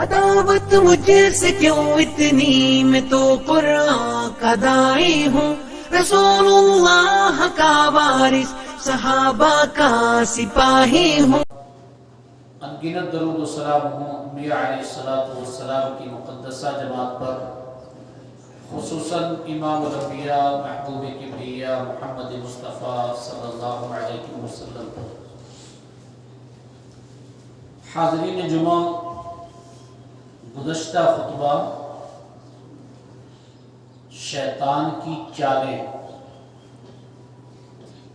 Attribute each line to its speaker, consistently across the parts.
Speaker 1: عداوت مجھ سے کیوں اتنی، میں تو قرآن کا داعی ہوں، رسول اللہ کا وارث، صحابہ کا سپاہی ہوں۔
Speaker 2: انگنت درود و سلام ہوں انبیاء علیہ السلام کی مقدسہ جماعت پر، خصوصاً امام الانبیاء محبوب کبریاء محمد مصطفیٰ صلی اللہ علیہ وسلم پر۔ حاضرین جمعہ، گزشتہ خطبہ شیطان کی چالیں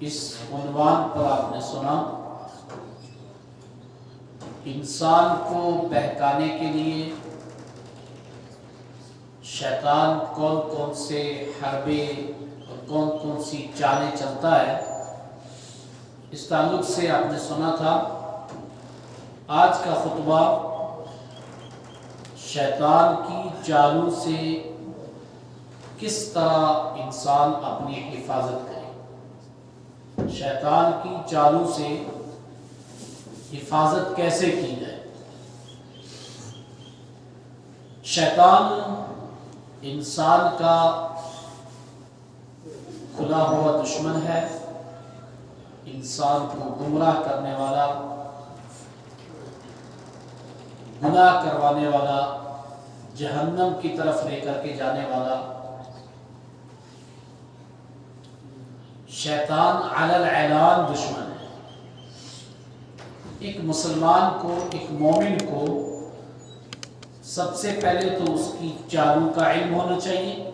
Speaker 2: اس عنوان پر آپ نے سنا۔ انسان کو بہکانے کے لیے شیطان کون کون سے حربے اور کون کون سی چالیں چلتا ہے، اس تعلق سے آپ نے سنا تھا۔ آج کا خطبہ شیطان کی چالوں سے کس طرح انسان اپنی حفاظت کرے، شیطان کی چالوں سے حفاظت کیسے کی جائے۔ شیطان انسان کا کھلا ہوا دشمن ہے، انسان کو گمراہ کرنے والا، گناہ کروانے والا، جہنم کی طرف لے کر کے جانے والا۔ شیطان علی الاعلان دشمن ہے۔ ایک مسلمان کو، ایک مومن کو سب سے پہلے تو اس کی چالوں کا علم ہونا چاہیے،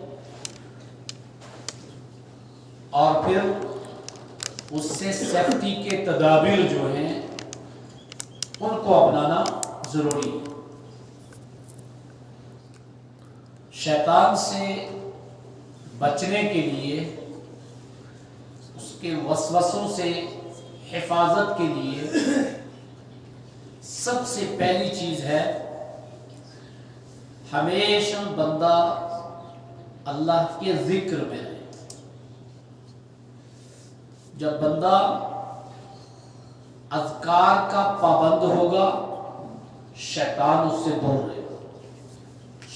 Speaker 2: اور پھر اس سے سیفٹی کے تدابیر جو ہیں ان کو اپنانا ضروری ہے۔ شیطان سے بچنے کے لیے، اس کے وسوسوں سے حفاظت کے لیے سب سے پہلی چیز ہے ہمیشہ بندہ اللہ کے ذکر میں رہے۔ جب بندہ اذکار کا پابند ہوگا، شیطان اس سے دور رہے گا،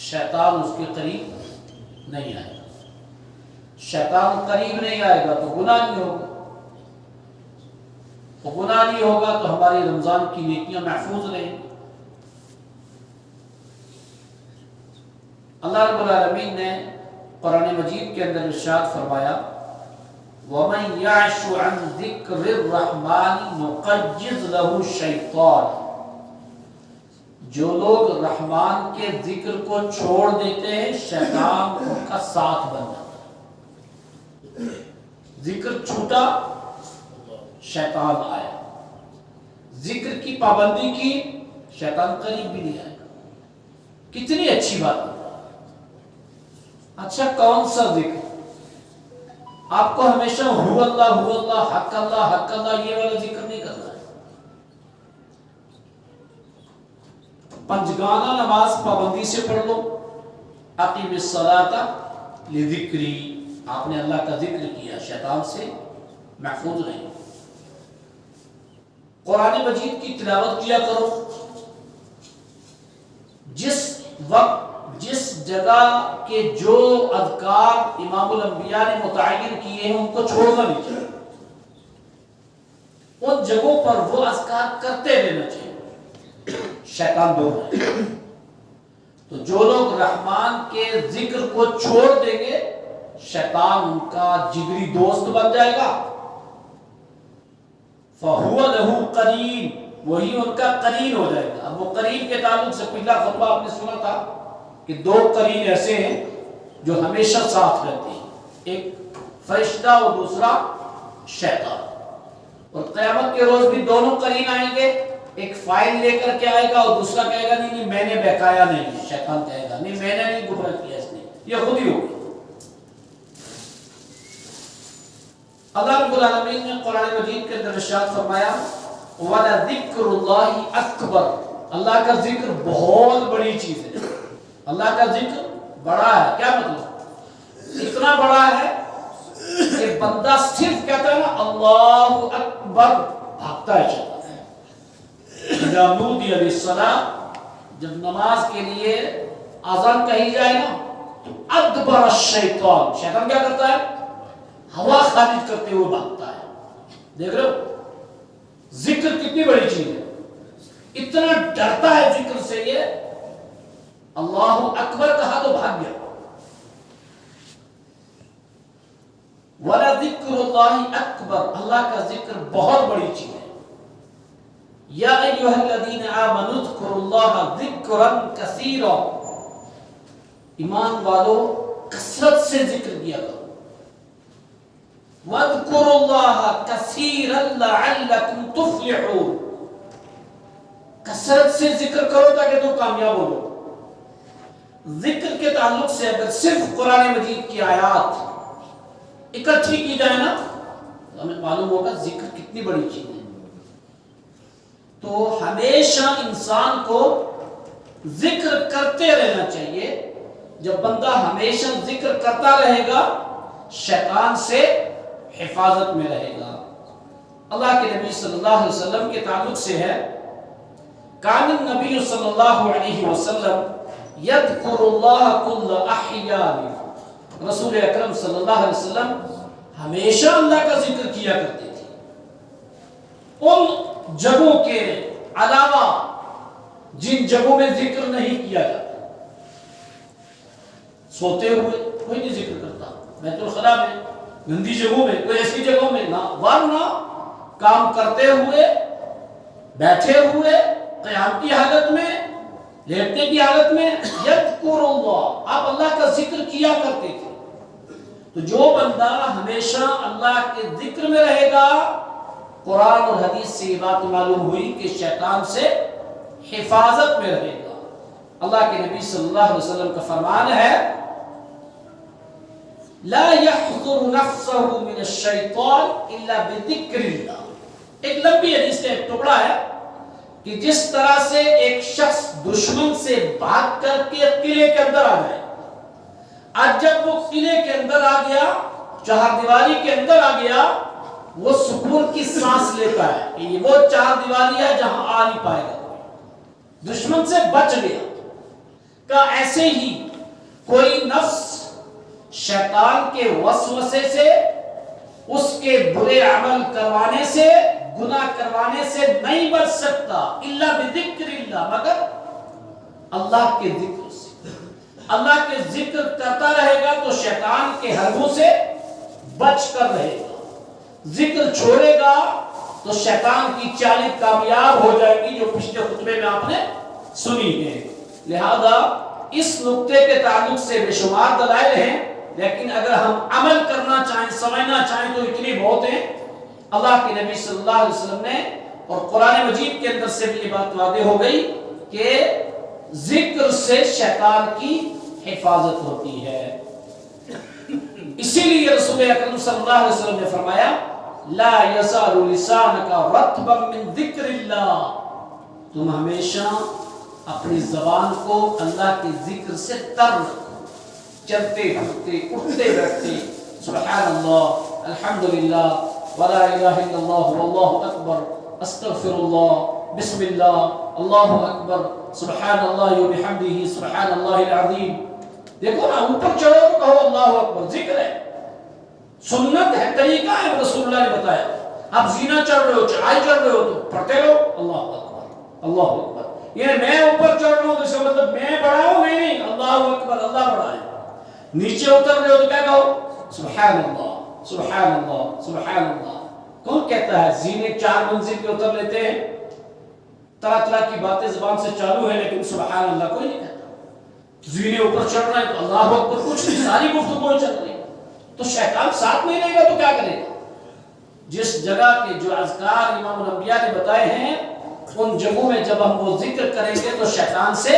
Speaker 2: شیطان اس کے قریب نہیں آئے گا۔ شیطان قریب نہیں آئے گا تو گناہ نہیں ہوگا، تو گناہ نہیں ہوگا تو ہماری رمضان کی نیکیاں محفوظ رہیں گی۔ اللہ رب العالمین نے قرآن مجید کے اندر ارشاد فرمایا، وَمَنْ يَعْشُ عَنْ ذِكْرِ الرَّحْمَنِ نُقَيِّضْ لَهُ شَيْطَانًا، جو لوگ رحمان کے ذکر کو چھوڑ دیتے ہیں، شیطان ان کا ساتھ بن جاتا ہے۔ ذکر چھوٹا، شیطان آیا، ذکر کی پابندی کی، شیطان قریب بھی نہیں آئے گا۔ کتنی اچھی بات ہے۔ اچھا، کون سا ذکر؟ آپ کو ہمیشہ ہو اللہ حق اللہ یہ والا ذکر نہیں کرنا ہے۔ پنجگانہ نماز پابندی سے پڑھ لو، اقیم الصلاۃ لذکری، آپ نے اللہ کا ذکر کیا، شیطان سے محفوظ رہے۔ قرآن مجید کی تلاوت کیا کرو، جس وقت جس جگہ کے جو اذکار امام الانبیاء نے متعین کیے ہیں ان کو چھوڑنا نہیں چاہیے، ان جگہوں پر وہ اذکار کرتے رہنا چاہیے، شیطان دور ہے۔ تو جو لوگ رحمان کے ذکر کو چھوڑ دیں گے، شیطان ان کا جگری دوست بن جائے گا، فَهُوَ لَهُ قَرِينٌ، وہی ان کا قرین ہو جائے گا۔ اب وہ قرین کے تعلق سے پچھلا خطبہ آپ نے سنا تھا کہ دو قرین ایسے ہیں جو ہمیشہ ساتھ رہتے ہیں، ایک فرشتہ اور دوسرا شیطان۔ اور قیامت کے روز بھی دونوں قرین آئیں گے، ایک فائل لے کر کے آئے گا اور دوسرا کہے گا نہیں میں نے بہکایا نہیں، شیطان کہے گا نہیں میں نے نہیں گمراہ کیا، اس نے یہ خود ہی ہوگا۔ اللہ رب العالمین نے قرآن مجید کے اندر ارشاد فرمایا، وَلَذِكْرُ اللَّهِ أَكْبَرُ، اللہ کا ذکر بہت بڑی چیز ہے۔ اللہ کا ذکر بڑا ہے، کیا مطلب؟ اتنا بڑا ہے کہ بندہ صرف کہتا ہے نا اللہ اکبر، بھاگتا ہے شیطان۔ اذا نودی للصلاۃ، جب نماز کے لیے اذان کہی جائے نا تو ادبر الشیطان، شیطان کیا کرتا ہے؟ ہوا خارج کرتے ہوئے بھاگتا ہے۔ دیکھ رہے ہو ذکر کتنی بڑی چیز ہے، اتنا ڈرتا ہے ذکر سے، یہ اللہ اکبر کہا تو بھاگ گیا۔ وَلَذِكْرُ اللَّهِ اکبر، اللہ کا ذکر بہت بڑی چیز ہے۔ یا ایھا الذین آمنوا اذکروا اللہ ذکرا کثیرا، ایمان والو کثرت سے ذکر کیا کرو۔ وَاذْكُرُوا اللَّهَ كَثِيرًا لَعَلَّكُمْ تُفْلِحُونَ، کثرت سے ذکر کرو تاکہ تم کامیاب ہو۔ ذکر کے تعلق سے اگر صرف قرآن مجید کی آیات اکٹھی کی جائے نا تو ہمیں معلوم ہوگا ذکر کتنی بڑی چیز ہے۔ تو ہمیشہ انسان کو ذکر کرتے رہنا چاہیے۔ جب بندہ ہمیشہ ذکر کرتا رہے گا شیطان سے حفاظت میں رہے گا۔ اللہ کے نبی صلی اللہ علیہ وسلم کے تعلق سے ہے، کان النبی صلی اللہ علیہ وسلم یذکر اللہ کل احیان، رسول اکرم صلی اللہ علیہ وسلم ہمیشہ اللہ کا ذکر کیا کرتے تھے، ان جگہوں کے علاوہ جن جگہوں میں ذکر نہیں کیا جاتا۔ سوتے ہوئے کوئی نہیں ذکر کرتا، بیت الخلاء میں، گندی جگہوں میں، کوئی ایسی جگہوں میں نہ، ورنہ کام کرتے ہوئے، بیٹھے ہوئے، قیام کی حالت میں، لیٹنے کی حالت میں، یذکر اللہ، آپ اللہ کا ذکر کیا کرتے تھے۔ تو جو بندہ ہمیشہ اللہ کے ذکر میں رہے گا، قرآن اور حدیث سے یہ بات معلوم ہوئی کہ شیطان سے حفاظت میں رہے گا۔ اللہ کے نبی صلی اللہ علیہ وسلم کا فرمان ہے، لا يحضر نفسه من الشیطان الا بذکر اللہ۔ ایک لمبی حدیث کا ایک ٹکڑا ہے کہ جس طرح سے ایک شخص دشمن سے بھاگ کر کے قلعے کے اندر آ جائے، آج جب وہ قلعے کے اندر آ گیا، چہار دیواری کے اندر آ گیا، وہ سکون کی سانس لیتا ہے کہ وہ چار دیواری ہے جہاں آ نہیں پائے گا، دشمن سے بچ گیا۔ کہ ایسے ہی کوئی نفس شیطان کے وسوسے سے، اس کے برے عمل کروانے سے، گناہ کروانے سے نہیں بچ سکتا الا بذکر اللہ، مگر اللہ کے ذکر سے۔ اللہ کے ذکر کرتا رہے گا تو شیطان کے حربوں سے بچ کر رہے گا، ذکر چھوڑے گا تو شیطان کی چالیں کامیاب ہو جائے گی، جو پچھلے خطبے میں آپ نے سنی ہے۔ لہذا اس نقطے کے تعلق سے بے شمار دلائل ہیں، لیکن اگر ہم عمل کرنا چاہیں، سمجھنا چاہیں تو اتنی بہت ہیں۔ اللہ کے نبی صلی اللہ علیہ وسلم نے اور قرآن مجید کے اندر سے بھی یہ بات واضح ہو گئی کہ ذکر سے شیطان کی حفاظت ہوتی ہے۔ اسی لیے رسول اکرم صلی اللہ علیہ وسلم نے فرمایا، لا یزال لسانک رطبا من ذکر اللہ، تم ہمیشہ اپنی زبان کو اللہ کے ذکر سے تر رکھو، چلتے پھرتے اٹھتے بیٹھتے سبحان اللہ، الحمدللہ، ولا الہ الا اللہ، واللہ اکبر، استغفر اللہ، بسم اللہ، اللہ اکبر، سبحان اللہ وبحمدہ، سبحان اللہ العظیم۔ دیکھو نا، اوپر چڑھو تو کہو اللہ اکبر، ذکر ہے، سنت ہے، طریقہ ہے، رسول اللہ نے بتایا۔ آپ زینہ چڑھ رہے ہو، چڑھائی چڑھ رہے ہو تو پڑھتے رہو اللہ اکبر، اللہ اکبر۔ یہ میں اوپر چڑھ رہا ہوں تو اس کا مطلب میں بڑا ہوں، میں نہیں، اللہ اکبر، اللہ بڑا ہے۔ نیچے اتر رہے ہو تو کیا کہو؟ سبحان اللہ، سبحان اللہ، سبحان اللہ۔ کون کہتا ہے زینے 4 منزل پہ اتر لیتے ہیں، طرح طرح کی باتیں زبان سے چالو ہیں، لیکن سبحان اللہ کوئی نہیں کہتا۔ زینے اوپر چڑھ رہا ہے تو اللہ اکبر کچھ نہیں، ساری گفتگو چل رہی ہے، تو شیطان ساتھ میں رہے گا تو کیا کرے گا؟ جس جگہ کے جو اذکار امام الانبیاء نے بتائے ہیں، ان جگہوں میں جب ہم وہ ذکر کریں گے تو شیطان سے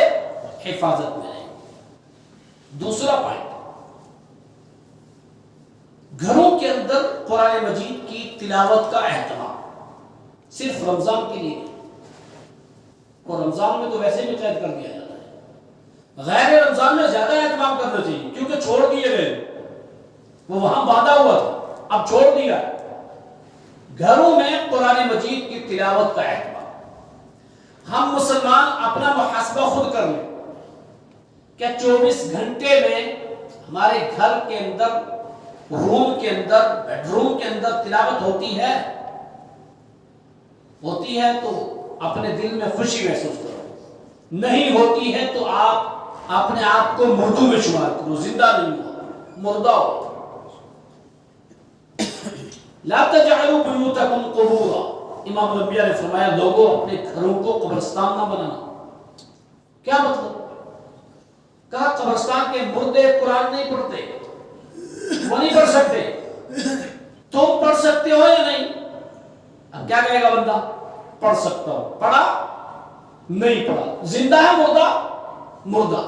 Speaker 2: حفاظت میں رہیں گے۔ دوسرا پوائنٹ، گھروں کے اندر قرآن مجید کی تلاوت کا اہتمام، صرف رمضان کے لیے نہیں، اور رمضان میں تو ویسے بھی قید کر دیا جاتا ہے، غیر رمضان میں زیادہ اہتمام کرنا چاہیے، کیونکہ چھوڑ دیے گئے، وہ وہاں باندھا ہوا تھا، اب چھوڑ دیا۔ گھروں میں قرآن مجید کی تلاوت کا اہتمام، ہم مسلمان اپنا محاسبہ خود کر لیں. کیا 24 گھنٹے میں ہمارے گھر کے اندر، روم کے اندر، بیڈ روم کے اندر تلاوت ہوتی ہے؟ ہوتی ہے تو اپنے دل میں خوشی محسوس کرو. نہیں ہوتی ہے تو آپ اپنے آپ کو مردوں میں شمار کرو. زندہ نہیں ہو، مردہ ہو. لا تجعلوا بیوتکم قبورا. امام الانبیاء نے فرمایا لوگوں اپنے گھروں کو قبرستان نہ بنانا. کیا مطلب؟ کہا قبرستان کے مردے قرآن نہیں پڑھتے، وہ نہیں پڑھ سکتے. تم پڑھ سکتے ہو یا نہیں؟ اب کیا کہے گا بندہ؟ پڑھ سکتا ہوں. پڑھا؟ نہیں پڑھا. زندہ ہے مردہ؟ مردہ.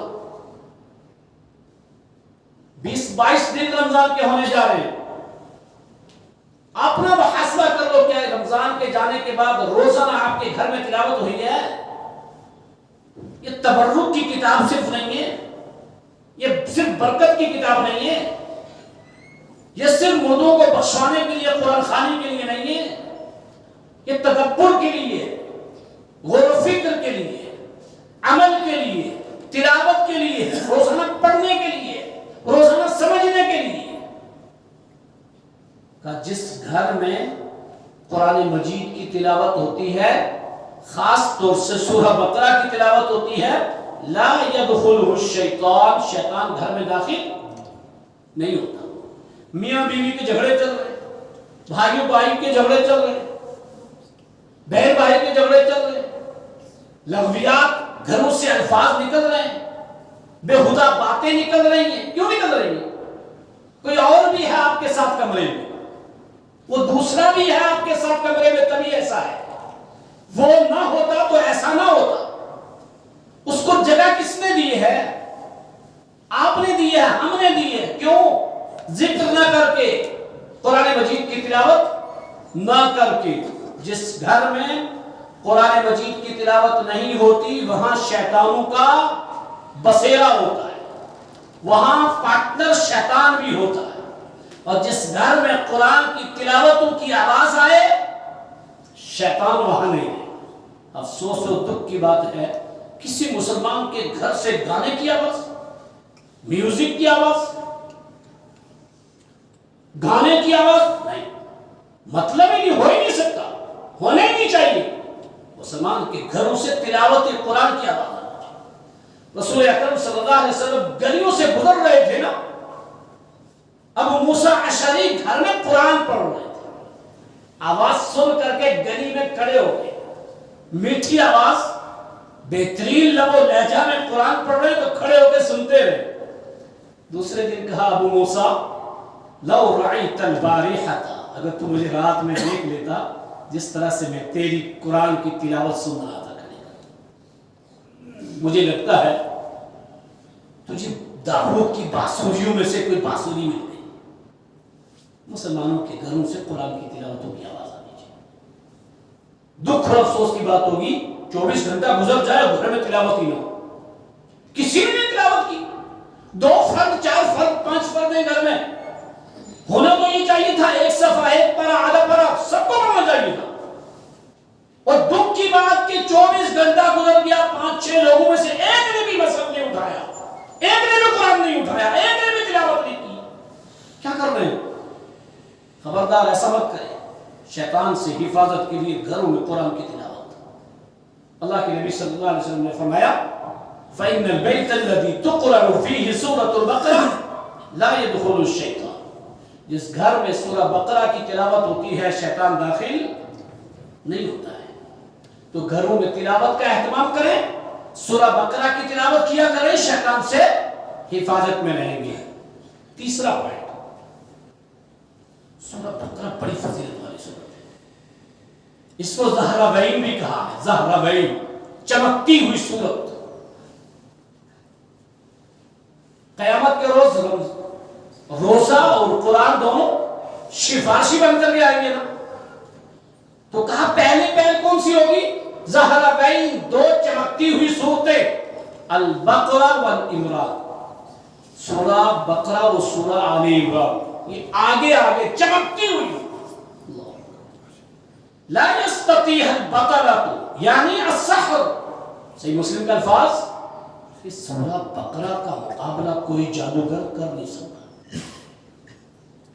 Speaker 2: 20-22 دن رمضان کے ہونے جا رہے ہیں. اپنا محاسبہ کر لو. کیا رمضان کے جانے کے بعد روزانہ آپ کے گھر میں تلاوت ہوئی ہے؟ یہ تبرک کی کتاب صرف نہیں ہے، یہ صرف برکت کی کتاب نہیں ہے، یہ صرف مردوں کو بخشوانے کے لیے، قرآن خوانی کے لیے نہیں ہے. یہ تدبر کے لیے، غور و فکر کے لیے، عمل کے لیے، تلاوت کے لیے، روزانہ پڑھنے کے لیے، روزانہ سمجھنے کے لیے. کہ جس گھر میں قرآن مجید کی تلاوت ہوتی ہے، خاص طور سے سورہ بقرہ کی تلاوت ہوتی ہے، لا يدخلہ الشیطان، شیطان گھر میں داخل نہیں ہوتا. میاں بیوی کے جھگڑے چل رہے، بھائیوں بھائی کے جھگڑے چل رہے، بہن بھائی کے جھگڑے چل رہے، لغویات گھروں سے الفاظ نکل رہے ہیں، بےہودہ باتیں نکل رہی ہیں. کیوں نکل رہی ہیں؟ کوئی اور بھی ہے آپ کے ساتھ کمرے میں، وہ دوسرا بھی ہے آپ کے ساتھ کمرے میں، تبھی ایسا ہے. وہ نہ ہوتا تو ایسا نہ ہوتا. اس کو جگہ کس نے دی ہے؟ آپ نے دی ہے، ہم نے دی ہے. کیوں؟ ذکر نہ کر کے، قرآن مجید کی تلاوت نہ کر کے. جس گھر میں قرآن مجید کی تلاوت نہیں ہوتی وہاں شیطانوں کا بسیرا ہوتا ہے، وہاں پارٹنر شیطان بھی ہوتا ہے. اور جس گھر میں قرآن کی تلاوتوں کی آواز آئے شیطان وہاں نہیں ہے. افسوس و دکھ کی بات ہے کسی مسلمان کے گھر سے گانے کی آواز، میوزک کی آواز، گانے کی آواز نہیں. مطلب ہی نہیں، ہو ہی نہیں سکتا، ہونے ہی نہیں چاہیے. مسلمان کے گھروں سے تلاوت قرآن کی آواز آنا چاہیے. رسول اکرم صلی اللہ علیہ وسلم گلیوں سے گزر رہے تھے نا، ابو موسیٰ اشعری گھر میں قرآن پڑھ رہے تھے. آواز سن کر کے گلی میں کھڑے ہو گئے، میٹھی آواز، بہترین لب و لہجہ میں قرآن پڑھ رہے تو کھڑے ہو کے سنتے رہے. دوسرے دن کہا ابو موسیٰ لو رأیت البارحۃ، اگر تو مجھے رات میں دیکھ لیتا جس طرح سے میں تیری قرآن کی تلاوت سن رہا تھا کھڑے کر، مجھے لگتا ہے تجھے داؤد کی بانسریوں میں سے کوئی بانسری مل گئی. مسلمانوں کے گھروں سے قرآن کی تلاوتوں کی آواز آنی چاہیے. دکھ اور افسوس کی بات ہوگی 24 گھنٹہ گزر جائے اور گھر میں تلاوت ہی نہ ہو. کسی نے نہیں تلاوت کی. 2 فرد 4 فرد 5 فرد ہیں گھر میں، ہونا تو یہ چاہیے تھا 1 صفحہ 1 پارہ آدھا پارہ سب کو پڑھنا چاہیے تھا. اور دکھ کی بات کہ 24 گھنٹہ گزر گیا، 5-6 لوگوں میں سے ایک نے بھی مصحف نہیں اٹھایا، ایک نے بھی قرآن نہیں اٹھایا، ایک نے بھی تلاوت نہیں کی. کیا کر رہے ہیں؟ خبردار ایسا مت کریں. شیطان سے حفاظت کے لیے گھروں میں قرآن کی تلاوت. اللہ کے نبی صلی اللہ علیہ وسلم نے فرمایا فَإِنَّ الْبَيْتَ الَّذِي تُقْرَأُ فِيهِ سُورَةُ الْبَقَرَةِ لَا يَدْخُلُ الشَّيْطَانُ. جس گھر میں سورہ بقرہ کی تلاوت ہوتی ہے شیطان داخل نہیں ہوتا ہے. تو گھروں میں تلاوت کا اہتمام کریں، سورہ بقرہ کی تلاوت کیا کریں، شیطان سے حفاظت میں رہیں گے. تیسرا پوائنٹ، سورہ بقرہ بڑی فضیلت والی سورت ہے. اس کو زہراوین بھی کہا ہے، زہراوین، چمکتی ہوئی سورت. قیامت کے روز روزہ اور قرآن دونوں شفاشی بن کر کے آئیں گے نا. تو کہا پہلی پہل کون سی ہوگی؟ زہراوین، 2 چمکتی ہوئی صورتیں، البقرہ والعمران. سورہ بقرہ اور سورہ آل عمران، یہ آگے آگے چمکتی ہوئی. لا يستطيع البقرة یعنی السحر، صحیح مسلم کا الفاظ، اس سورہ بقرہ کا مقابلہ کوئی جادوگر کر نہیں سکتا۔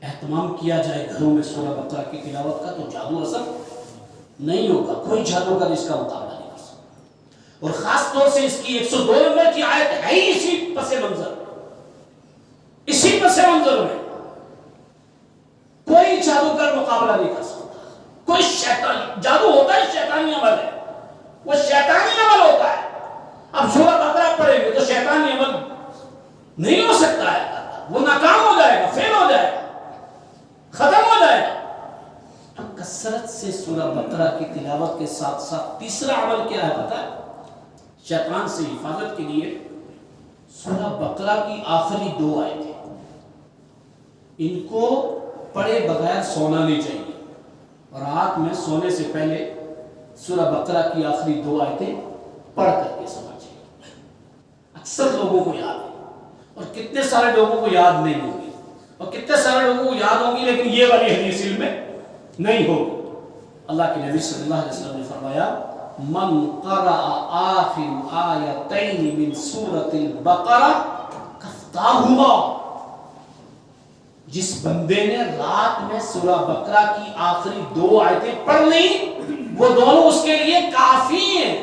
Speaker 2: اہتمام کیا جائے گھروں میں سورہ بقرہ کی تلاوت کا تو جادو اثر نہیں ہوگا، کوئی جادوگر اس کا مقابلہ نہیں کر سکتا۔ اور خاص طور سے اس کی 102 نمبر کی آیت ہے ہی اسی پس منظر، اسی پس منظر میں کوئی جادوگر مقابلہ نہیں کر سکتا۔ کوئی شیطان، جادو ہوتا ہے شیطانی عمل ہے، وہ شیطانی عمل ہوتا ہے۔ اب سورہ بقرہ پڑھیں گے تو شیطانی عمل نہیں ہو سکتا ہے، وہ ناکام ہو جائے گا، فیل ہو جائے گا، ختم ہو جائے گا۔ تو کثرت سے سورہ بقرہ کی تلاوت کے ساتھ ساتھ تیسرا عمل کیا ہے پتہ ہے؟ شیطان سے حفاظت کے لیے سورہ بقرہ کی آخری 2 آیتیں ان کو پڑھے بغیر سونا نہیں چاہیے، اور رات میں سونے سے پہلے سورہ بقرہ کی آخری 2 آیتیں پڑھ کر کے سونا چاہیے۔ اکثر لوگوں کو یاد ہے، اور کتنے سارے لوگوں کو یاد نہیں ہوگی، اور کتنے سارے لوگوں کو یاد ہوگی لیکن یہ والی حدیث علم میں نہیں ہوگی۔ اللہ کے نبی صلی اللہ علیہ وسلم نے فرمایا من قرأ آخر آیتین من سورۃ البقرہ کفتاہما، جس بندے نے رات میں سورہ بقرہ کی آخری 2 آیتیں پڑھ لی وہ دونوں اس کے لیے کافی ہیں۔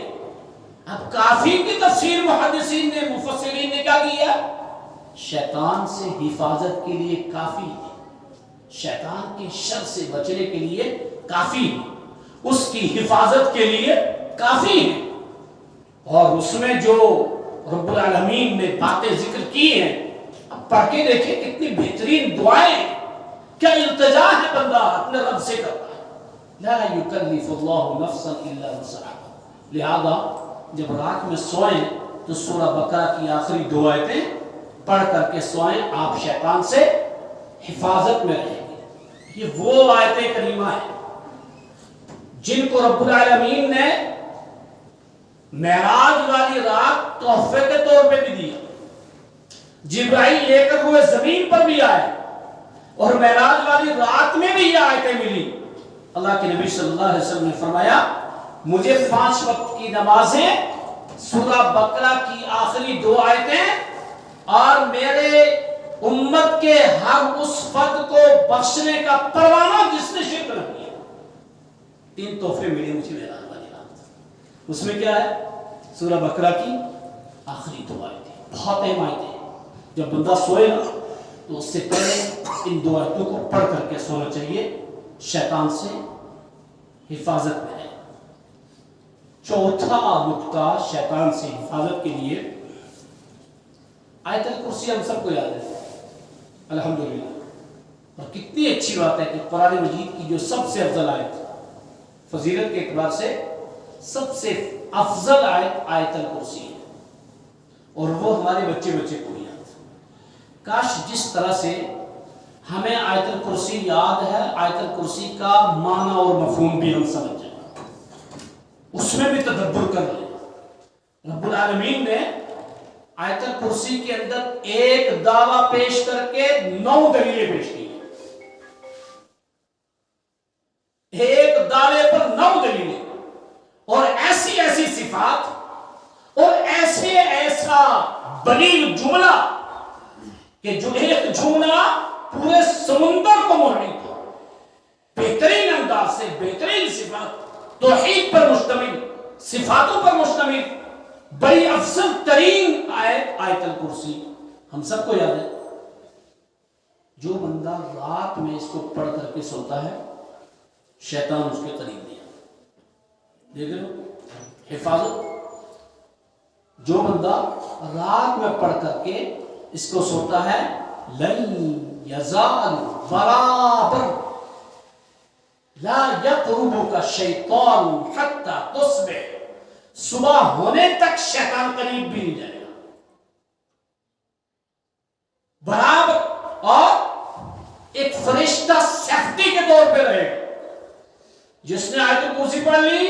Speaker 2: اب کافی کی تفسیر محدثین نے، مفسرین نے کیا کی ہے؟ شیطان سے حفاظت کے لیے کافی ہے، شیطان کے شر سے بچنے کے لیے کافی ہے، اس کی حفاظت کے لیے کافی ہے۔ اور اس میں جو رب العالمین نے باتیں ذکر کی ہیں، اب پڑھ کے دیکھیں کتنی بہترین دعائیں، کیا التجا ہے بندہ اپنے رب سے کرتا ہے۔ لا یکلف اللہ نفسا الا وسعها، لہذا جب رات میں سوئیں تو سورہ بقرہ کی آخری 2 آیتیں پڑھ کر کے سوئیں، آپ شیطان سے حفاظت میں رہیں گے۔ یہ وہ آیتیں کریمہ ہیں جن کو رب العالمین نے معراج والی رات تحفے کے طور پہ بھی دیا، جبرائیل لے کر ہوئے زمین پر بھی آئے، اور معراج والی رات میں بھی یہ آیتیں ملی۔ اللہ کے نبی صلی اللہ علیہ وسلم نے فرمایا مجھے 5 وقت کی نمازیں، سورہ بقرہ کی آخری 2 آیتیں اور میرے امت کے ہر اس فرد کو بخشنے کا پروانہ جس نے شرک نہ کیا، 3 تحفے ملے مجھے معراج والی رات۔ اس میں کیا ہے؟ سورہ بقرہ کی آخری 2 آیتیں، بہت اہم آیتیں۔ جب بندہ سوئے نا تو اس سے پہلے ان 2 آیتوں کو پڑھ کر کے سونا چاہیے، شیطان سے حفاظت میں رہے۔ چوتھا نقطہ شیطان سے حفاظت کے لیے، آیت الکرسی ہم سب کو یاد ہے الحمدللہ، اور کتنی اچھی بات ہے کہ قرآن مجید کی جو سب سے افضل آیت، فضیلت کے اعتبار سے سب سے افضل آیت الکرسی ہے، اور وہ ہمارے بچے کو یاد۔ کاش جس طرح سے ہمیں آیت الکرسی یاد ہے، آیت الکرسی کا معنی اور مفہوم بھی ہم سمجھ جائیں، اس میں بھی تدبر کر لیں۔ رب العالمین نے آیت الکرسی کے اندر ایک دعویٰ پیش کر کے 9 دلیلیں پیش کی ہیں، ایک دعوے پر 9 دلیلیں، اور ایسی ایسی صفات اور ایسا بلیغ جملہ کہ جو ایک جملہ پورے سمندر کو محیط ہو، بہترین انداز سے، بہترین صفات، توحید پر مشتمل، صفاتوں پر مشتمل، بڑی افضل ترین آیت الکرسی ہم سب کو یاد ہے۔ جو بندہ رات میں اس کو پڑھ کر کے سوتا ہے شیطان اس کے قریب نہیں آتا۔ دیکھ لو حفاظت، جو بندہ رات میں پڑھ کر کے اس کو سوتا ہے لن یزال برابر لا یقربک شیطان حتی تصبح، صبح ہونے تک شیطان قریب بھی نہیں جائے گا، برابر، اور ایک فرشتہ سیفٹی کے طور پہ رہے گا۔ جس نے آیت الکرسی پڑھ لی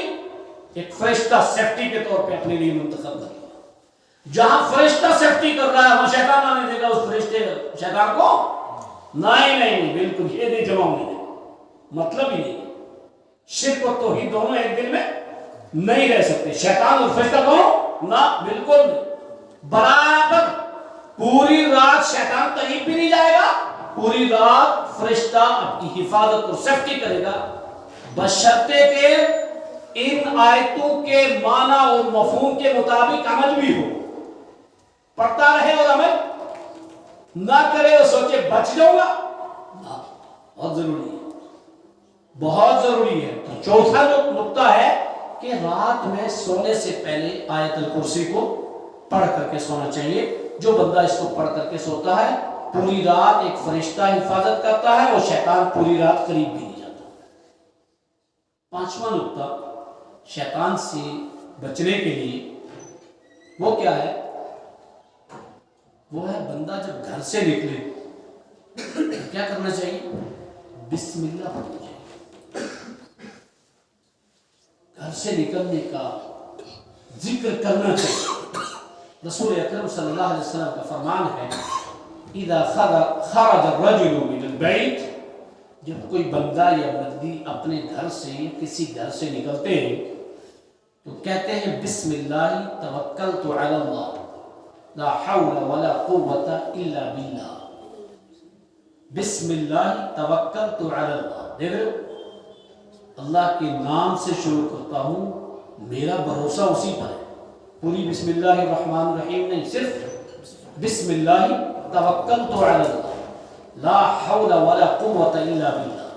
Speaker 2: ایک فرشتہ سیفٹی کے طور پہ اپنے لیے منتخب کر لیا۔ جہاں فرشتہ سیفٹی کر رہا ہے وہاں شیطان آنے دے گا اس فرشتے شیطان کو؟ نہیں، بالکل یہ نہیں، جمع نہیں دے گا، مطلب ہی نہیں ہے۔ شرک اور توحید دونوں ایک دل میں نہیں رہ سکتے. شیطان اور فرشتہ دونوں نہ، بالکل نہیں. برابر پوری رات شیطان کہیں بھی نہیں جائے گا، پوری رات فرشتہ اپنی حفاظت اور سیفٹی کرے گا، بشرطے کہ ان آیتوں کے معنی اور مفہوم کے مطابق عمل بھی ہو. پڑھتا رہے اور عمل نہ کرے اور سوچے بچ جاؤں گا، بہت ضروری ہے، بہت ضروری ہے. تو چوتھا نقطہ ہے کہ رات میں سونے سے پہلے آیت الکرسی کو پڑھ کر کے سونا چاہیے. جو بندہ اس کو پڑھ کر کے سوتا ہے پوری رات ایک فرشتہ حفاظت کرتا ہے اور شیطان پوری رات قریب بھی نہیں جاتا. پانچواں نقطہ شیطان سے بچنے کے لیے وہ کیا ہے؟ وہ ہے بندہ جب گھر سے نکلے کیا کرنا چاہیے؟ بسم اللہ پڑھنا چاہیے. گھر سے نکلنے کا ذکر کرنا چاہیے. رسول اکرم صلی اللہ علیہ وسلم کا فرمان ہے اذا خرج الرجل من البيت، جب کوئی بندہ یا بندی اپنے گھر سے کسی گھر سے نکلتے ہیں تو کہتے ہیں بسم اللہ توکلت علی اللہ لا حول ولا قوت الا باللہ. بسم اللہ توکلت علی اللہ، دیکھ رہے ہو، اللہ کے نام سے شروع کرتا ہوں، میرا بھروسہ اسی پر ہے. پوری بسم اللہ الرحمن الرحیم نہیں، صرف بسم اللہ توکلت علی اللہ لا حول ولا قوت الا باللہ.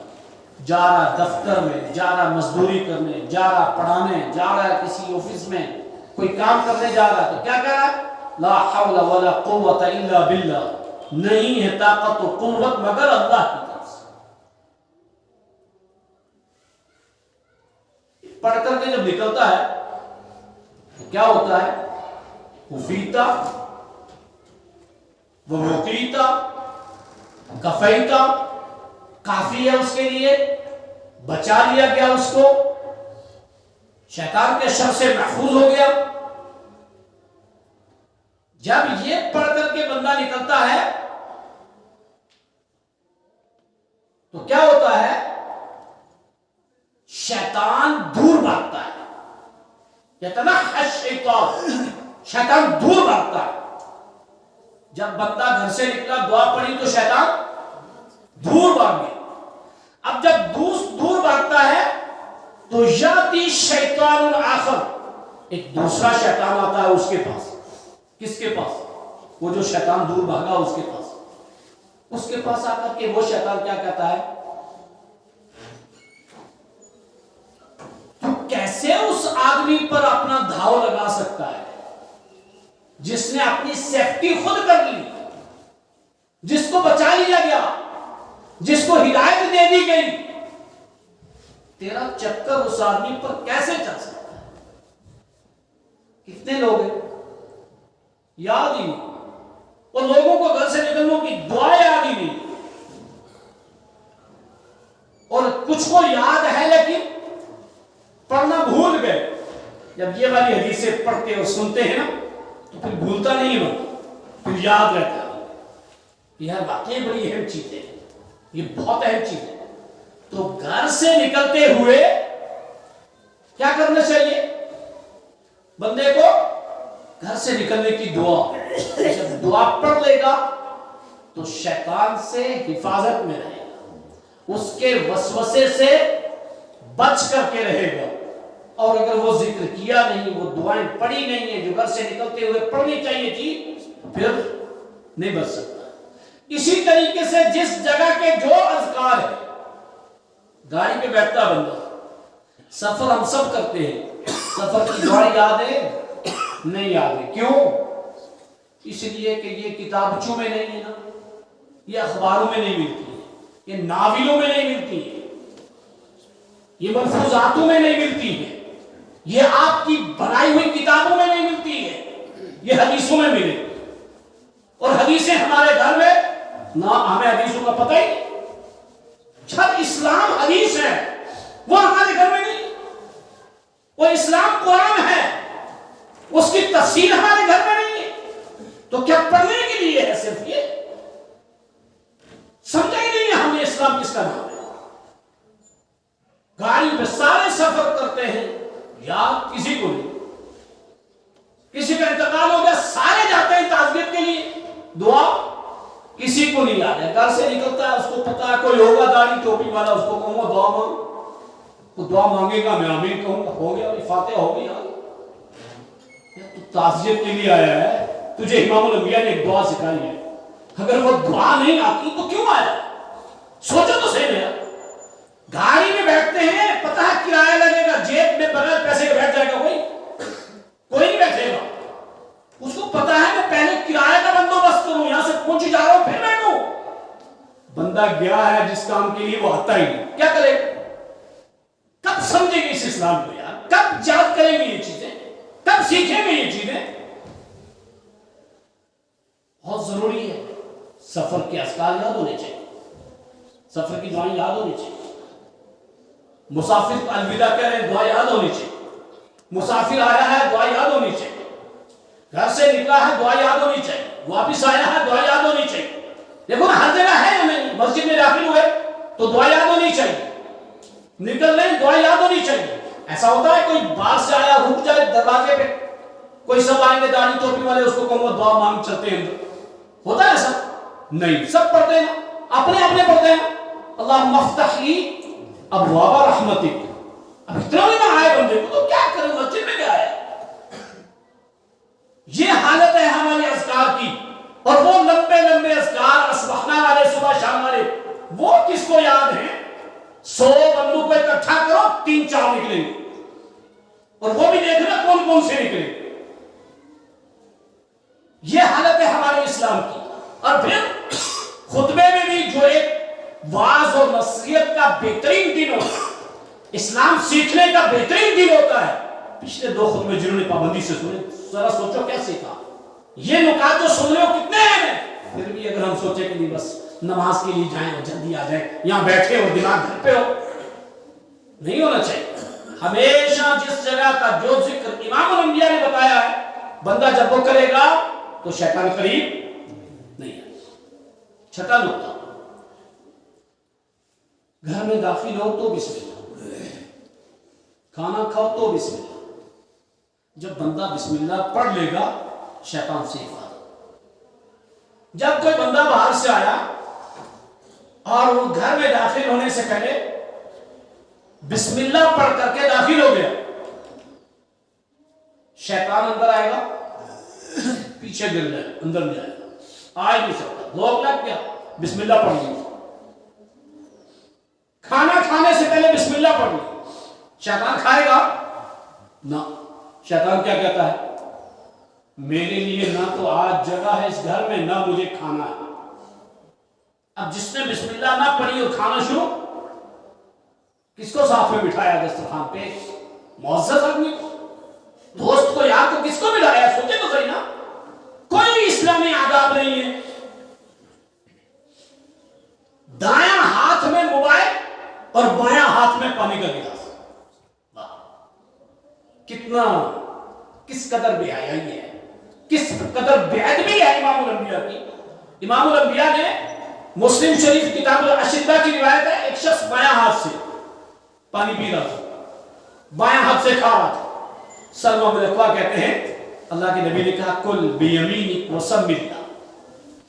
Speaker 2: جا رہا دفتر میں، جا رہا مزدوری کرنے، جا رہا پڑھانے، جا رہا کسی آفس میں کوئی کام کرنے جا رہا تو کیا کہہ رہا ہے؟ لا حول ولا قوت الا باللہ، نہیں ہے طاقت و قوت مگر اللہ کی طرف سے. پڑھ کر کے جب نکلتا ہے کیا ہوتا ہے؟ وفیتا ووقیتا کفیتا، کافی ہے اس کے لیے، بچا لیا گیا اس کو، شیطان کے شر سے محفوظ ہو گیا. جب یہ پڑھ کر کے بندہ نکلتا ہے تو کیا ہوتا ہے؟ شیطان دور بھاگتا ہے. یتنحش الشیطان، شیطان دور بھاگتا ہے. جب بندہ گھر سے نکلا دعا پڑھی تو شیطان دور بھاگ گیا. اب جب دور بھاگتا ہے تو یاتی شیطان آخر، ایک دوسرا شیطان آتا ہے اس کے پاس. کس کے پاس؟ وہ جو شیطان دور بھاگا اس کے پاس. اس کے پاس آ کر کے وہ شیطان کیا کہتا ہے؟ تو کیسے اس آدمی پر اپنا دھاؤ لگا سکتا ہے جس نے اپنی سیفٹی خود کر لی، جس کو بچا لیا گیا، جس کو ہدایت دے دی گئی؟ تیرا چکر اس آدمی پر کیسے چل سکتا ہے؟ کتنے لوگ ہیں یاد ہی نہیں، اور لوگوں کو گھر سے نکلنے کی دعا یاد ہی نہیں، اور کچھ کو یاد ہے لیکن پڑھنا بھول گئے. جب یہ والی حدیثیں پڑھتے اور سنتے ہیں نا تو پھر بھولتا نہیں ہے، پھر یاد رہتا ہے. یہ واقعی بڑی اہم چیز ہے، یہ بہت اہم چیز ہے. تو گھر سے نکلتے ہوئے کیا کرنا چاہیے بندے کو؟ گھر سے نکلنے کی دعا. جب دعا پڑھ لے گا تو شیطان سے حفاظت میں رہے گا، اس کے وسوسے سے بچ کر کے رہے گا. اور اگر وہ ذکر کیا نہیں، وہ دعائیں پڑھی نہیں ہیں جو گھر سے نکلتے ہوئے پڑھنی چاہیے تھی، پھر نہیں بچ سکتا. اسی طریقے سے جس جگہ کے جو اذکار ہیں، گاڑی پہ بیٹھتا بندہ، سفر ہم سب کرتے ہیں، سفر کی دعائیں یاد ہے نہیں یاد ہے؟ کیوں؟ اس لیے کہ یہ کتابچوں میں نہیں ہے نا، یہ اخباروں میں نہیں ملتی ہے، یہ ناولوں میں نہیں ملتی ہے، یہ ملفوظاتوں میں نہیں ملتی ہے، یہ آپ کی بنائی ہوئی کتابوں میں نہیں ملتی ہے، یہ حدیثوں میں ملے. اور حدیثیں ہمارے گھر میں نہ، ہمیں حدیثوں کا پتہ ہی نہیں. جب اسلام حدیث ہے وہ ہمارے گھر میں نہیں، وہ اسلام قرآن ہے، اس کی تفسیر ہمارے گھر میں نہیں ہے. تو کیا پڑھنے کے لیے ہے؟ صرف یہ سمجھا ہی نہیں ہے ہم نے اسلام کس کا نام ہے. گاڑی میں
Speaker 3: دعا کسی کو نہیں یاد ہے. گھر سے نکلتا ہے اس کو پتا ہے کوئی ہوگا داڑھی ٹوپی والا, اس کو کہوں گا دعا مانگ, وہ دعا مانگے گا, میں آمین کہوں گا, ہو گیا فاتحہ ہو گئی. تو تعزیت کے لیے آیا ہے, تجھے امام الانبیاء نے ایک دعا سکھائی ہے, اگر وہ دعا نہیں آتی تو کیوں آیا؟ سوچو تو صحیح ہے. گاڑی میں بیٹھتے ہیں, پتہ ہے کرایہ لگے گا, جیب میں بغیر پیسے کے بیٹھ جائے گا کوئی نہیں بیٹھے گا. اس کو پتہ ہے میں پہلے کرایہ کا بندوبست کروں, یہاں سے پہنچ جا رہا ہوں پھر بیٹھوں. بندہ گیا ہے جس کام کے لیے وہ آتا ہی نہیں, کیا کرے؟ کب سمجھیں گے اس اسلام کو یار؟ کب یاد کریں گے یہ چیزیں؟ کب سیکھیں گے یہ چیزیں؟ بہت ضروری ہے. سفر کے اذکار یاد ہونے چاہیے, سفر کی دعائیں یاد ہونی چاہیے. مسافر کو الوداع کہہ رہے ہیں, دعا یاد ہونی چاہیے. مسافر آیا ہے, دعا یاد ہونی چاہیے. گھر سے نکلا ہے, دعا یاد ہونی چاہیے. واپس آیا ہے, دعا یاد ہونی چاہیے. دیکھو نا ہر جگہ ہے یا نہیں؟ مسجد میں داخل ہوئے تو دعا یاد ہونی چاہیے. نکل رہے ہیں, دعا یاد ہونی چاہیے. ایسا ہوتا ہے کوئی باہر سے آیا رک جائے دروازے پہ, کوئی سب آئیں گے داڑھی ٹوپی والے, اس کو کہوں گا دعا مانگ چلتے ہیں, ہوتا ہے ایسا؟ نہیں. سب پڑھتے ہیں, اپنے اپنے پڑھتے ہیں, اللہم افتح لی ابواب رحمتک. اب اتنا بھی نہ آئے بندے کو تو کیا کریں, مسجد میں کیا ہے؟ یہ حالت ہے ہماری اذکار کی. اور وہ لمبے لمبے اذکار اصبحنا والے, صبح شام والے, وہ کس کو یاد ہیں؟ 100 بندوں کو اکٹھا کرو, 3-4 نکلیں گے, اور وہ بھی دیکھنا کون کون سے نکلے. یہ حالت ہے ہمارے اسلام کی. اور پھر خطبے میں بھی جو ایک واعظ اور نصیحت کا بہترین دن ہوتا ہے, اسلام سیکھنے کا بہترین دن ہوتا ہے. پچھلے 2 خطبے جنہوں نے پابندی سے سنے, ذرا سوچو کیا سیکھا. یہ نکات جو سن رہے ہو کتنے ہیں, پھر بھی اگر ہم سوچیں کہ نہیں بس نماز کے لیے جائیں اور جلدی آ جائیں, یہاں بیٹھے اور دماغ گھر پہ ہو, نہیں ہونا چاہیے. ہمیشہ جس جگہ کا جو ذکر امام الانبیاء نے بتایا ہے, بندہ جب وہ کرے گا تو شیطان قریب نہیں ہے. چھٹا نقطہ, گھر میں داخل ہو تو بسم اللہ, کھانا کھاؤ تو بسم اللہ. جب بندہ بسم اللہ پڑھ لے گا شیطان سے حفاظت. جب کوئی بندہ باہر سے آیا اور وہ گھر میں داخل ہونے سے پہلے بسم اللہ پڑھ کر کے داخل ہو گیا, شیطان اندر آئے گا, پیچھے گر جائے, اندر نہیں آئے گا, آ ہی نہیں سکتا. لوگ لگ گیا, بسم اللہ پڑھ لی. کھانا کھانے سے پہلے بسم اللہ پڑھ لی, شیطان کھائے گا نہ. شیطان کیا کہتا ہے؟ میرے لیے نہ تو آج جگہ ہے اس گھر میں, نہ مجھے کھانا ہے. اب جس نے بسم اللہ نہ پڑھی اور کھانا شروع, کس کو ساتھ میں بٹھایا دسترخوان پہ؟ معزز آدمی کو, دوست کو, یار کو, کس کو بٹھایا؟ سوچے تو صحیح نا. کوئی بھی اسلامی آداب نہیں ہے. دایاں ہاتھ میں موبائل اور بایاں ہاتھ میں پانی کا گلاس. کتنا, کس قدر بے حیائی ہے, کس قدر بے ادبی ہے امام الانبیاء کی. امام الانبیاء نے مسلم شریف کتاب الاشربہ کی روایت ہے, ایک شخص بایاں ہاتھ سے پانی پی رہا تھا, بایاں ہاتھ سے کھا رہا تھا. سلمہ بن اکوع کہتے ہیں اللہ کے نبی نے کہا کل بیمینک وسم اللہ,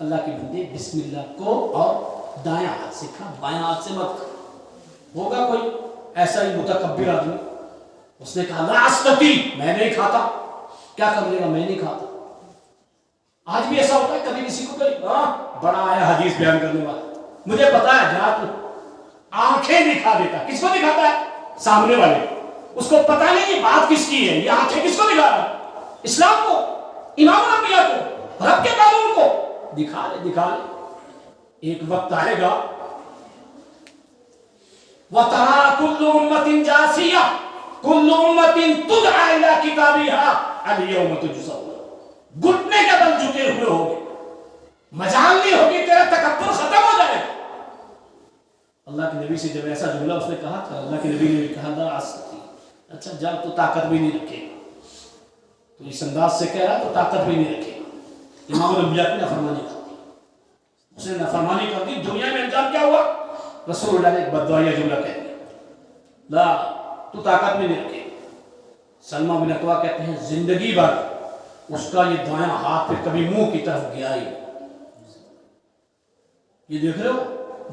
Speaker 3: اللہ کے بندے بسم اللہ کو اور دایاں ہاتھ سے کھا, بایاں ہاتھ سے مت کھا. ہوگا کوئی ایسا ہی متکبر آدمی, اس نے کہا لا استطیع, میں نہیں کھاتا. کیا کر لے گا, میں نہیں کھاتا. آج بھی ایسا ہوتا ہے, کبھی کسی کو کوئی بڑا آیا حدیث بیان کرنے والا, مجھے پتا ہے جا تو آنکھیں دکھا دیتا. کس کو دکھاتا ہے؟ سامنے والے. اس کو پتا نہیں یہ بات کس کی ہے, یہ آنکھیں کس کو دکھا رہا ہے؟ اسلام کو, امام الانبیاء کو, رب کے قانون کو. دکھا لے, دکھا لے. ایک وقت آئے گا وَتَرَا كُلُّ أُمَّةٍ جَاثِيَةٍ كُلُّ أُمَّةٍ تُدْعَىٰ إِلَىٰ كِتَابِهَا الْيَوْمَ تُجْزَوْنَ. گھٹنے کے بل جھکے ہوئے ہوگے, مجال نہیں ہوگی, تیرا تکبر ختم ہو جائے گا. اللہ کے نبی سے جب ایسا جملہ اس نے کہا تھا, اللہ کے نبی نے کہا لا استطیع. اچھا جب تو طاقت بھی نہیں رکھے گا, تو اس انداز سے کہہ رہا تو طاقت بھی نہیں رکھے گا. امام الانبیاء کی نافرمانی کر دی, اس نے نافرمانی کر دی. دنیا میں انجام کیا ہوا؟ رسول اللہ نے ایک بددعائیہ جملہ کہہ دیا, لا تو طاقت بھی نہیں رکھے. سلمہ بن اکوع کہتے ہیں زندگی بھر اس کا یہ دایاں ہاتھ پہ کبھی منہ کی طرف گیا ہی, یہ دیکھ رہے ہو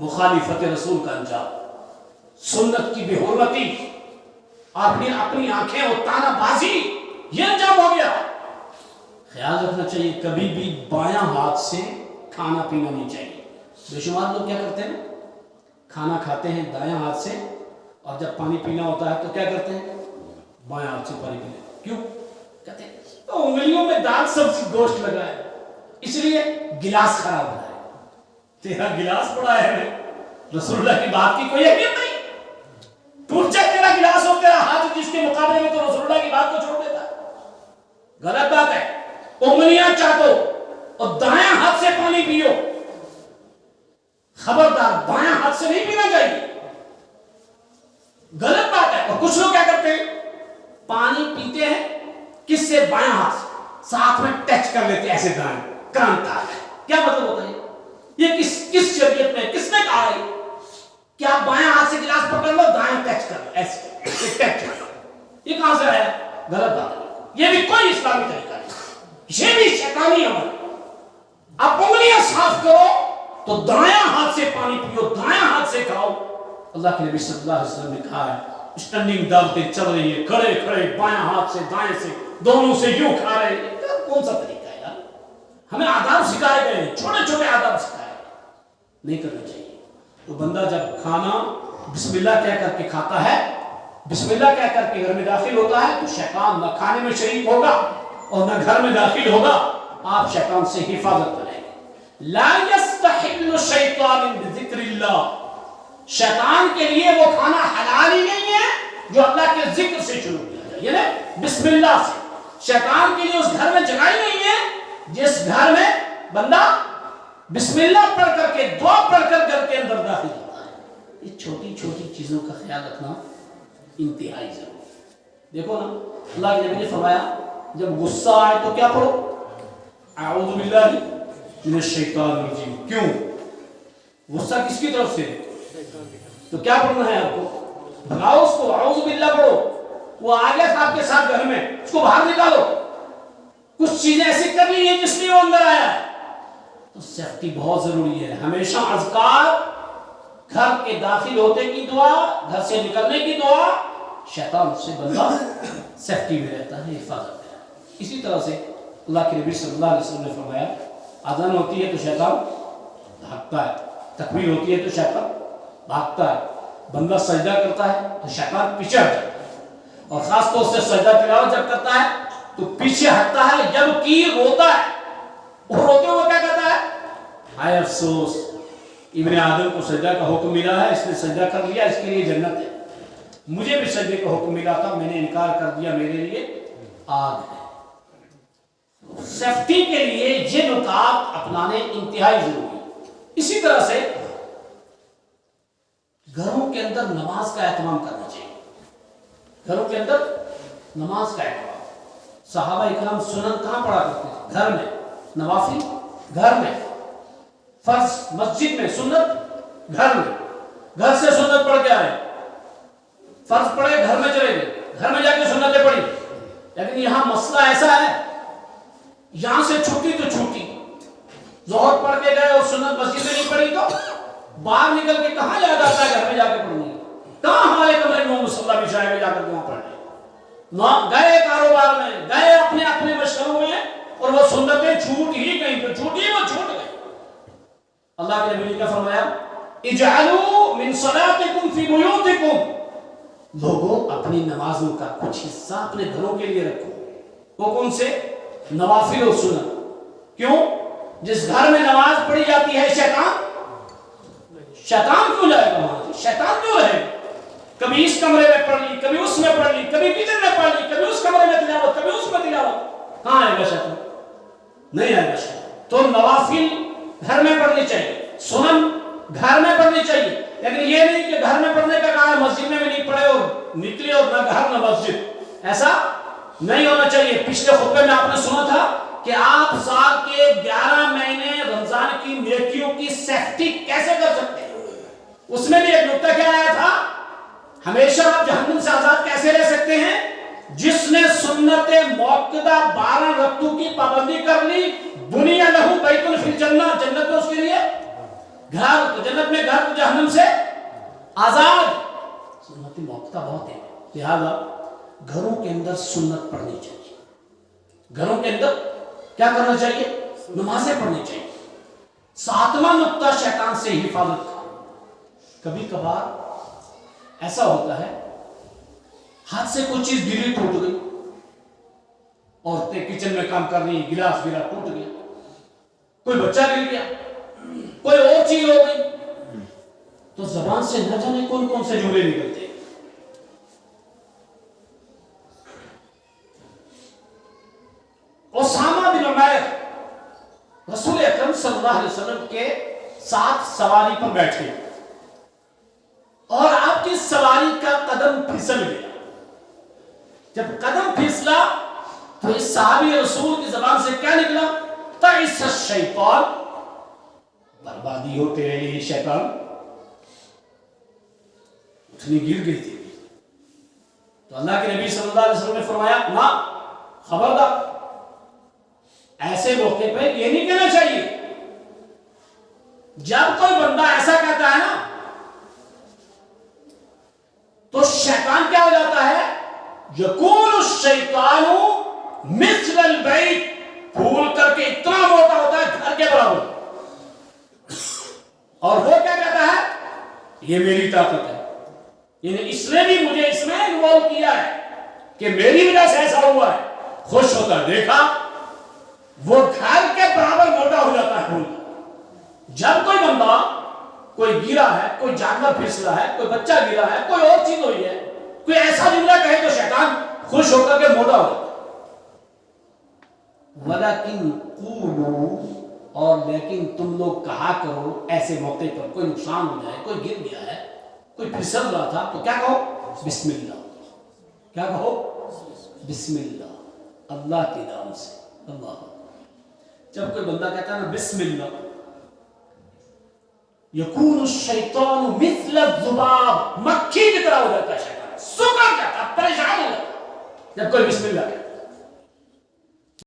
Speaker 3: مخالفت رسول کا انجام، سنت کی بے حرمتی، اپنی آنکھیں اور تانا بازی، یہ انجام ہو گیا۔ خیال رکھنا چاہیے کبھی بھی بایاں ہاتھ سے کھانا پینا نہیں چاہیے۔ بے شمار لوگ کیا کرتے ہیں، کھانا کھاتے ہیں دایاں ہاتھ سے، اور جب پانی پینا ہوتا ہے تو کیا کرتے ہیں، بایاں ہاتھ سے پانی پیتے ہیں۔ کیوں؟ کہتے ہیں تو انگلیوں میں دال سبزی گوشت لگا ہے، اس لیے گلاس خراب ہو رہا ہے۔ تیرا گلاس پڑا ہے، رسول اللہ کی بات کی کوئی اہمیت نہیں۔ ٹوٹ جائے تیرا گلاس ہو، تیرا ہاتھ جس کے مقابلے میں تو رسول اللہ کی بات کو چھوڑ دیتا ہے۔ غلط بات ہے، انگلیاں چاٹو اور دایاں ہاتھ سے پانی پیو، خبردار بایاں ہاتھ سے نہیں پینا چاہیے، غلط بات ہے۔ اور کچھ لوگ کیا کرتے ہیں، پانی پیتے ہیں کس سے، بایاں ہاتھ سے، ساتھ میں ٹچ کر لیتے ہیں ایسے دائیں، کرانتا ہے۔ کیا مطلب ہوتا ہے یہ؟ کس شریعت میں کس نے کہا ہے کہ آپ بایاں ہاتھ سے گلاس پکڑ لو، دائیں ٹچ کر لو، ایسے ٹچ کر لو؟ یہ کہاں سے آیا؟ غلط بات ہے، یہ بھی کوئی اسلامی طریقہ نہیں، یہ بھی شیطانی عمل۔ آپ انگلیاں صاف کرو تو دایاں ہاتھ سے پانی پیو، دایاں ہاتھ سے کھاؤ۔ اللہ کے نبی صلی اللہ علیہ وسلم نے کہا ہے، اسٹینڈنگ دعوتیں چل رہی ہیں، کھڑے کھڑے بایاں ہاتھ سے دائیں سے دونوں سے یوں کھا رہے ہیں، کون سا طریقہ ہے یار؟ ہمیں آداب سکھائے گئے ہیں، چھوٹے چھوٹے آداب سکھائے گئے، نہیں کرنا چاہیے۔ تو بندہ جب کھانا بسم اللہ کہہ کر کے کھاتا ہے، بسم اللہ کہہ کر کے گھر میں داخل ہوتا ہے، تو شیطان نہ کھانے میں شریک ہوگا اور نہ گھر میں داخل ہوگا، آپ شیطان سے حفاظت کریں گے۔ لا يستحل الشیطان بذکر اللہ، شیطان کے لیے وہ کھانا حلال ہی نہیں ہے جو اللہ کے ذکر سے شروع کیا جائے، یعنی بسم اللہ سے۔ شیطان کے لیے اس گھر میں جگہ ہی نہیں ہے جس گھر میں بندہ بسم اللہ پڑھ کر کے، دعا پڑھ کر گھر کے اندر داخل ہوتا ہے۔ یہ چھوٹی چھوٹی چیزوں کا خیال رکھنا انتہائی ضروری ہے۔ دیکھو نا، اللہ کے نبی نے فرمایا جب غصہ آئے تو کیا پڑھو، اعوذ باللہ من الشیطان الرجیم۔ کیوں؟ غصہ کس کی طرف سے ہے؟ تو کیا پڑھنا ہے آپ کو؟ بھگاؤ اس کو، اعوذ باللہ پڑھو۔ وہ آ گیا تھا آپ کے ساتھ گھر میں، اس کو باہر نکالو۔ کچھ چیزیں ایسی کر لی ہیں جس لیے وہ اندر آیا ہے، تو سیفٹی بہت ضروری ہے۔ ہمیشہ اذکار، گھر کے داخل ہوتے کی دعا، گھر سے نکلنے کی دعا، شیطان سے بندہ سیفٹی میں رہتا ہے، حفاظت میں رہتا ہے۔ اسی طرح سے اللہ کے نبی صلی اللہ علیہ وسلم نے فرمایا اذان ہوتی ہے تو شیطان بھاگتا ہے، تکبیر ہوتی ہے تو شیطان بھاگتا ہے، بندہ سجدہ کرتا ہے تو شیطان پیچھے ہٹ جاتا ہے، اور خاص طور سے سجدہ تلاوت جب کرتا ہے تو پیچھے ہٹتا ہے، جبکہ روتا ہے۔ وہ روتے ہوئے کیا کہتا ہے، ہائے افسوس، ابن آدم کو سجدہ کا حکم ملا ہے، اس نے سجدہ کر لیا، اس کے لیے جنت ہے، مجھے بھی سجدے کا حکم ملا تھا، میں نے انکار کر دیا، میرے لیے آگ ہے۔ سیفٹی کے لیے یہ نکات اپنانے انتہائی ضروری ہے۔ اسی طرح سے گھروں کے اندر نماز کا اہتمام کرنا چاہیے، گھروں کے اندر نماز کا اہتمام۔ صحابہ اکرام سنن کہاں پڑھا کرتے تھے؟ گھر میں، نوافل گھر میں، فرض مسجد میں، سنت گھر میں۔ گھر سے سنت پڑھ کے آئے، فرض پڑھے گھر میں چلے گئے، گھر میں جا کے سنتیں پڑھی۔ لیکن یہاں مسئلہ ایسا ہے، یہاں سے چھوٹی تو چھوٹی، ظہر پڑھ کے گئے اور سنت مسجد میں نہیں پڑھی تو باہر نکل کے کہاں یاد آتا ہے گھر میں جا کے پڑھنی؟ کہاں ہمارے کمرے میں مصلی بچھائے میں جا کر وہاں پڑھنے؟ گئے کاروبار میں، گئے اپنے اپنے مشغلوں میں، اور وہ سنتیں چھوٹ ہی گئی، تو چھوٹی وہ چھوٹ گئی۔ اللہ کے نبی نے کیا فرمایا، اجعلوا من صلاتکم فی بیوتکم، لوگوں اپنی نمازوں کا کچھ حصہ اپنے گھروں کے لیے رکھو۔ وہ کون سے؟ نوافل و سنت۔ کیوں؟ جس گھر میں نماز پڑھی جاتی ہے شیطان کیوں جائے گا وہاں؟ شیطان کیوں رہے گا؟ کبھی اس کمرے میں پڑھ لی، کبھی اس میں پڑھ لی، کبھی کچن میں پڑھ لی، کبھی اس کمرے میں تلاوت، کبھی اس میں تلاوت، کہاں آئے گا شیطان؟ نہیں آئے گا شیطان۔ تو نوافل گھر میں پڑھنی چاہیے، سنن گھر میں پڑھنی چاہیے، لیکن یہ نہیں کہ گھر میں پڑھنے کا کہا ہے مسجد میں بھی نہیں پڑھے اور نکلی اور نہ گھر نہ مسجد، ایسا نہیں ہونا چاہیے۔ پچھلے خطبے میں آپ نے سنا تھا کہ آپ سال کے 11 مہینے رمضان کی نیکیوں کی سیفٹی کیسے کر سکتے ہیں؟ اس میں بھی ایک نکتہ کیا آیا تھا، ہمیشہ آپ جہنم سے آزاد کیسے رہ سکتے ہیں؟ جس نے سنت موقدہ 12 رکعتوں کی پابندی کر لی، بنی لہو بیت فی الجنہ، جنت میں اس کے لیے گھر تو جنت میں، گھر تو جہنم سے آزاد. سنت موقع بہت ہے، لہذا گھروں کے اندر سنت پڑھنی چاہیے. گھروں کے اندر کیا کرنا چاہیے؟ نمازیں پڑھنی چاہیے. 7واں نقطہ شیطان سے حفاظت کا. کبھی کبھار ایسا ہوتا ہے ہاتھ سے کوئی چیز گری ٹوٹ گئی، عورتیں کچن میں کام کر رہی ہیں، گلاس گرا ٹوٹ گیا، کوئی بچہ گر گیا، کوئی اور چیز ہو گئی، تو زبان سے نہ جانے کون کون سے جملے نکلتے ہیں. اسامہ بن عمیر رسول اکرم صلی اللہ علیہ وسلم کے ساتھ سواری پر بیٹھے اور آپ کی سواری کا قدم پھسل گیا. جب قدم پھسلا تو اس صحابی رسول کی زبان سے کیا نکلا؟ تعس الشیطان، بربادی ہو تیرے لیے شیطان. اتنی گر گئی تھی. تو اللہ کے نبی صلی اللہ علیہ وسلم نے فرمایا نہ، خبردار، ایسے موقع پہ یہ نہیں کہنا چاہیے. جب کوئی بندہ ایسا کہتا ہے نا تو شیطان کیا ہو جاتا ہے؟ یکون الشیطان مثل البیت، پھول کر کے اتنا موٹا ہوتا ہے گھر کے برابر، اور وہ کیا کہتا ہے؟ یہ میری طاقت ہے، یعنی اس نے بھی مجھے اس میں انوالو کیا ہے کہ میری وجہ سے ایسا ہوا ہے. خوش ہوتا ہے. دیکھا، وہ گھر کے برابر موٹا ہو جاتا ہے پھول. جب کوئی بندہ، کوئی گرا ہے، کوئی جانور پھسلا ہے، کوئی بچہ گرا ہے، کوئی اور چیز ہوئی ہے، کوئی ایسا جملہ کہے تو شیطان خوش ہو کر کے موٹا ہو جاتا ہے. وَلَكِنْ قُولُوا، اور لیکن تم لوگ کہا کرو ایسے موقع پر کوئی نقصان ہو جائے، کوئی گر گیا ہے، کوئی پھسل رہا تھا، تو کیا کہو؟ بسم اللہ. کیا کہو؟ بسم اللہ، اللہ کے نام سے. اللہ. جب کوئی بندہ کہتا ہے نا بسم اللہ، یکون الشیطان مثل الذباب، مکھی کی طرح ہو جاتا ہے شیطان، سکڑ جاتا ہے، پریشان ہو جاتا ہے جب کوئی بسم اللہ کہتا ہے.